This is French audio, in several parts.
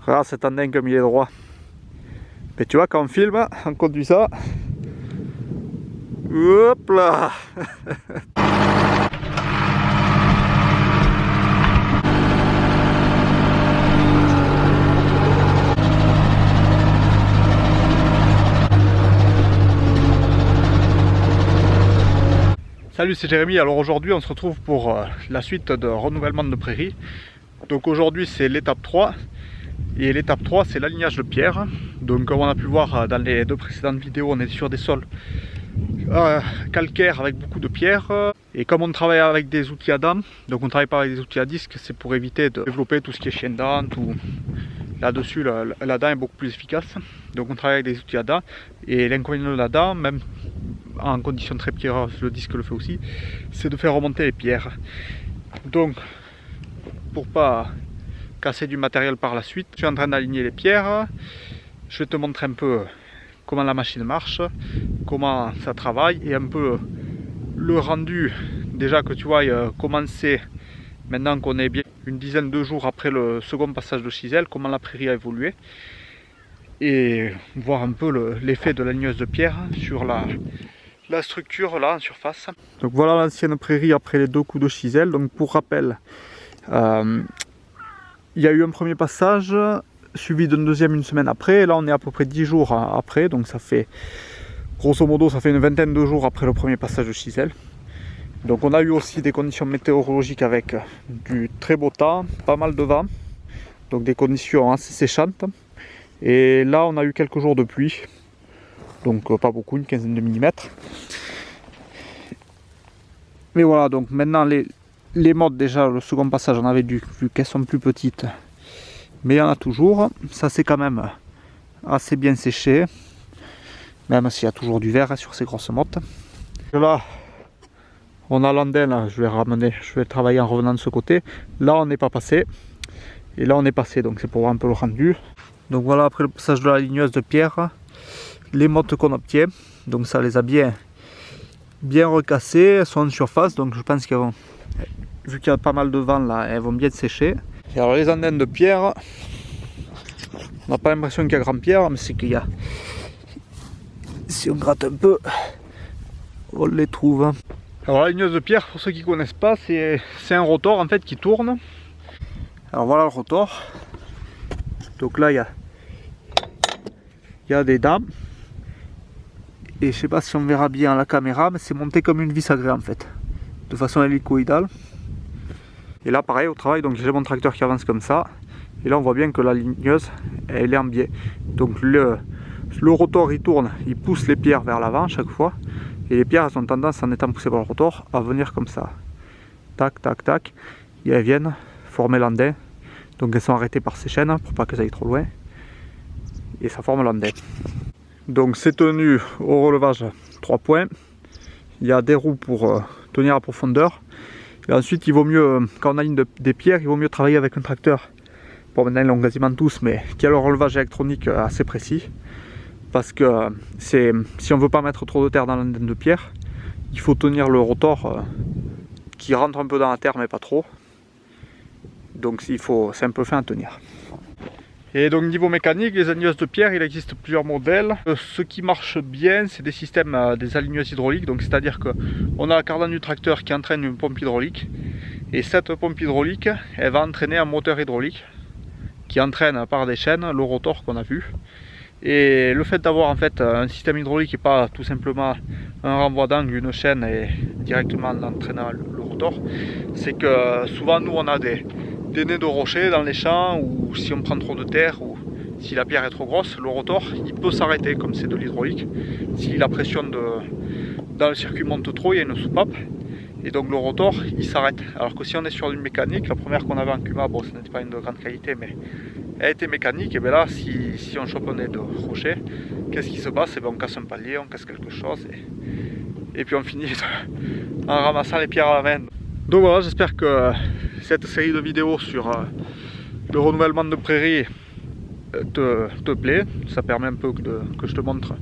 Regarde cet andin comme il est droit. Mais tu vois, quand on filme, on conduit ça. Hop là. Salut, c'est Jérémy. Alors aujourd'hui on se retrouve pour la suite de renouvellement de prairies. Donc aujourd'hui c'est l'étape 3. Et l'étape 3 c'est l'alignage de pierre. Donc comme on a pu voir dans les deux précédentes vidéos, on est sur des sols calcaires avec beaucoup de pierres. Et comme on travaille avec des outils à dents, donc on travaille pas avec des outils à disque, c'est pour éviter de développer tout ce qui est chien dent. Là-dessus la dent est beaucoup plus efficace. Donc on travaille avec des outils à dents. Et l'inconvénient de la dent, même en conditions très pierreuses, le disque le fait aussi, c'est de faire remonter les pierres. Donc pour pas casser du matériel par la suite, je suis en train d'aligner les pierres. Je vais te montrer un peu comment la machine marche, comment ça travaille et un peu le rendu, déjà que tu vois comment c'est maintenant qu'on est bien une dizaine de jours après le second passage de chisel, comment la prairie a évolué, et voir un peu l'effet de l'alignage de pierre sur la structure là en surface. Donc voilà l'ancienne prairie après les deux coups de chisel. Donc pour rappel, il y a eu un premier passage suivi d'un deuxième une semaine après, et là on est à peu près 10 jours après, donc ça fait grosso modo ça fait une vingtaine de jours après le premier passage de chisel. Donc on a eu aussi des conditions météorologiques avec du très beau temps, pas mal de vent, donc des conditions assez séchantes, et là on a eu quelques jours de pluie. Donc pas beaucoup, une quinzaine de millimètres. Mais voilà, donc maintenant les mottes, déjà le second passage on avait vu qu'elles sont plus petites, mais il y en a toujours. Ça c'est quand même assez bien séché, même s'il y a toujours du vert sur ces grosses mottes. Là on a l'andin, je vais travailler en revenant de ce côté. Là on n'est pas passé, et là on est passé, donc c'est pour voir un peu le rendu. Donc voilà, après le passage de la ligneuse de pierre, les mottes qu'on obtient, donc ça les a bien recassées, elles sont en surface, donc je pense qu'elles vont, vu qu'il y a pas mal de vent là, elles vont bien sécher. Et alors les andins de pierre, on n'a pas l'impression qu'il y a grand pierre, mais c'est qu'il y a, si on gratte un peu, on les trouve. Alors la ligneuse de pierre, pour ceux qui ne connaissent pas, c'est un rotor en fait qui tourne. Alors voilà le rotor, donc là il y a des dents. Et je sais pas si on verra bien à la caméra, mais c'est monté comme une vis à grès en fait, de façon hélicoïdale. Et là pareil au travail, donc j'ai mon tracteur qui avance comme ça, et là on voit bien que la ligneuse elle est en biais. Donc le rotor il tourne, il pousse les pierres vers l'avant chaque fois, et les pierres elles ont tendance, en étant poussées par le rotor, à venir comme ça, tac tac tac, et elles viennent former l'andin. Donc elles sont arrêtées par ces chaînes pour pas qu'elles aillent trop loin, et ça forme l'andin. Donc c'est tenu au relevage 3 points, il y a des roues pour tenir à profondeur, et ensuite il vaut mieux, quand on aligne des pierres, il vaut mieux travailler avec un tracteur, bon maintenant ils l'ont quasiment tous, mais qui a le relevage électronique assez précis, parce que si on veut pas mettre trop de terre dans l'andin de pierre, il faut tenir le rotor qui rentre un peu dans la terre mais pas trop, donc c'est un peu fin à tenir. Et donc niveau mécanique, les aligneuses de pierre, il existe plusieurs modèles. Ce qui marche bien, c'est des systèmes, des aligneuses hydrauliques. Donc c'est-à-dire qu'on a la cardane du tracteur qui entraîne une pompe hydraulique. Et cette pompe hydraulique, elle va entraîner un moteur hydraulique qui entraîne par des chaînes le rotor qu'on a vu. Et le fait d'avoir en fait un système hydraulique et pas tout simplement un renvoi d'angle, une chaîne et directement en entraînant le rotor, c'est que souvent nous on a des nez de rochers dans les champs, ou si on prend trop de terre, ou si la pierre est trop grosse, le rotor il peut s'arrêter comme c'est de l'hydraulique. Si la pression dans le circuit monte trop, il y a une soupape, et donc le rotor il s'arrête. Alors que si on est sur une mécanique, la première qu'on avait en Cuma, bon ce n'était pas une de grande qualité, mais elle était mécanique, et bien là si on chope un nez de rocher, qu'est-ce qui se passe? Et bien on casse un palier, on casse quelque chose, et puis on finit en ramassant les pierres à la main. Donc voilà, j'espère que cette série de vidéos sur le renouvellement de prairies te plaît. Ça permet un peu que je te montre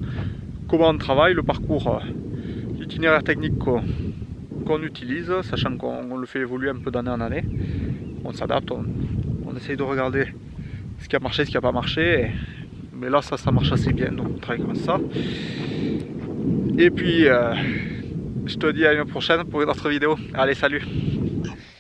comment on travaille, le parcours, l'itinéraire technique qu'on utilise, sachant qu'on le fait évoluer un peu d'année en année. On s'adapte, on essaye de regarder ce qui a marché, ce qui n'a pas marché. Mais là, ça marche assez bien, donc on travaille comme ça. Et puis, je te dis à une prochaine pour une autre vidéo. Allez, salut!